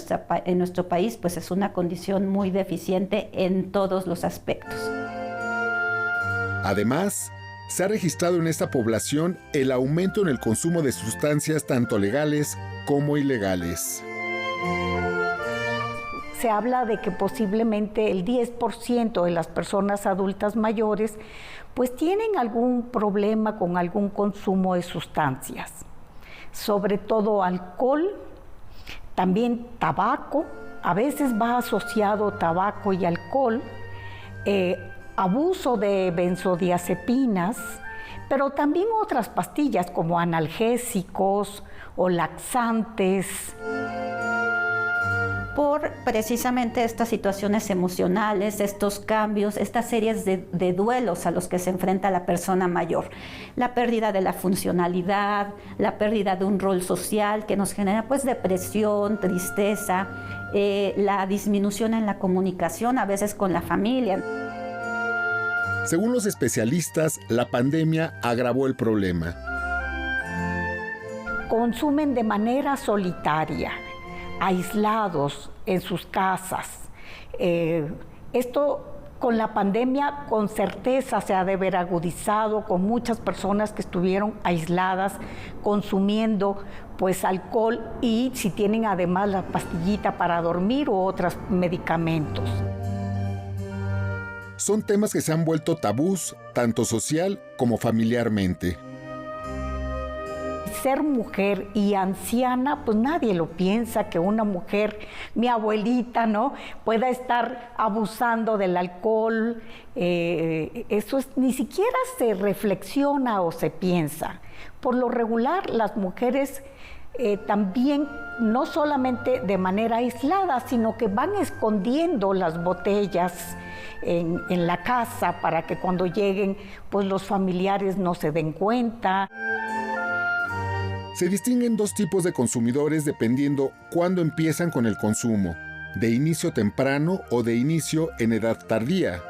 nuestro país pues es una condición muy deficiente en todos los aspectos. Además, se ha registrado en esta población el aumento en el consumo de sustancias tanto legales como ilegales. Se habla de que posiblemente el 10% de las personas adultas mayores pues tienen algún problema con algún consumo de sustancias, sobre todo alcohol, también tabaco, a veces va asociado tabaco y alcohol, abuso de benzodiazepinas, pero también otras pastillas como analgésicos o laxantes. Por precisamente estas situaciones emocionales, estos cambios, estas series de duelos a los que se enfrenta la persona mayor. La pérdida de la funcionalidad, la pérdida de un rol social que nos genera pues depresión, tristeza, la disminución en la comunicación, a veces con la familia. Según los especialistas, la pandemia agravó el problema. Consumen de manera solitaria, aislados en sus casas. Esto con la pandemia con certeza se ha de ver agudizado con muchas personas que estuvieron aisladas consumiendo pues alcohol y si tienen además la pastillita para dormir u otros medicamentos. Son temas que se han vuelto tabús tanto social como familiarmente. Ser mujer y anciana, pues nadie lo piensa que una mujer, mi abuelita, ¿no?, pueda estar abusando del alcohol. Eso ni siquiera se reflexiona o se piensa. Por lo regular, las mujeres también, no solamente de manera aislada, sino que van escondiendo las botellas en la casa para que cuando lleguen, pues los familiares no se den cuenta. Se distinguen dos tipos de consumidores dependiendo cuándo empiezan con el consumo, de inicio temprano o de inicio en edad tardía.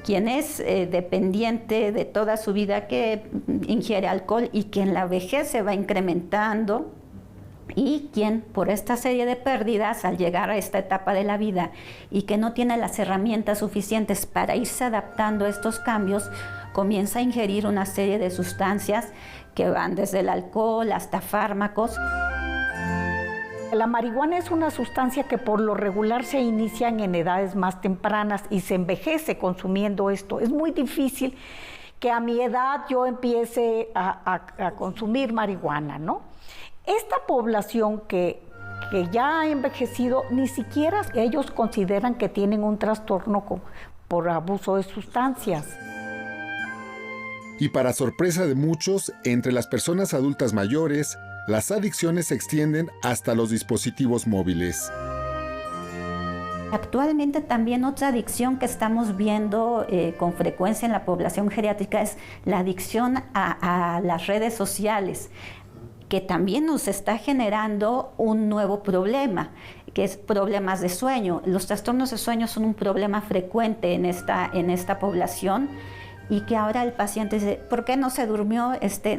Quien es dependiente de toda su vida que ingiere alcohol y que en la vejez se va incrementando, y quien por esta serie de pérdidas al llegar a esta etapa de la vida y que no tiene las herramientas suficientes para irse adaptando a estos cambios, comienza a ingerir una serie de sustancias que van desde el alcohol hasta fármacos. La marihuana es una sustancia que por lo regular se inician en edades más tempranas y se envejece consumiendo esto. Es muy difícil que a mi edad yo empiece a consumir marihuana, ¿no? Esta población que ya ha envejecido, ni siquiera ellos consideran que tienen un trastorno por abuso de sustancias. Y para sorpresa de muchos, entre las personas adultas mayores, las adicciones se extienden hasta los dispositivos móviles. Actualmente también otra adicción que estamos viendo con frecuencia en la población geriátrica es la adicción a las redes sociales, que también nos está generando un nuevo problema, que es problemas de sueño. Los trastornos de sueño son un problema frecuente en esta población, y que ahora el paciente dice, ¿por qué no se durmió?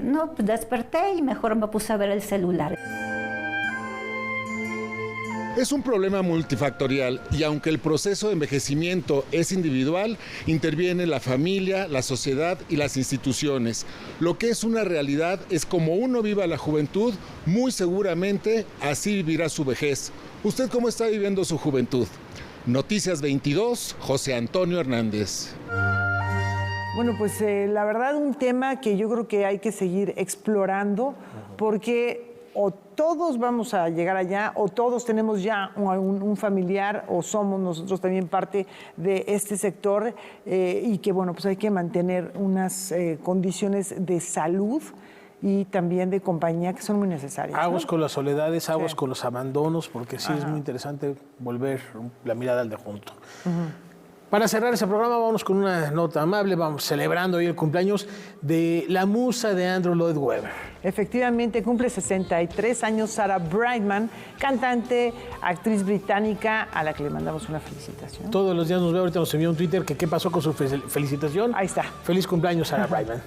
No, pues desperté y mejor me puse a ver el celular. Es un problema multifactorial y aunque el proceso de envejecimiento es individual, interviene la familia, la sociedad y las instituciones. Lo que es una realidad es como uno viva la juventud, muy seguramente así vivirá su vejez. ¿Usted cómo está viviendo su juventud? Noticias 22, José Antonio Hernández. Bueno, pues la verdad un tema que yo creo que hay que seguir explorando porque o todos vamos a llegar allá o todos tenemos ya un familiar o somos nosotros también parte de este sector y que bueno, pues hay que mantener unas condiciones de salud y también de compañía que son muy necesarias. Aguas con las soledades, aguas con los abandonos, porque sí es muy interesante volver la mirada al de junto. Para cerrar ese programa, vamos con una nota amable. Vamos celebrando hoy el cumpleaños de la musa de Andrew Lloyd Webber. Efectivamente, cumple 63 años Sarah Brightman, cantante, actriz británica, a la que le mandamos una felicitación. Todos los días nos ve, ahorita nos envió un Twitter que qué pasó con su felicitación. Ahí está. Feliz cumpleaños, Sarah Brightman.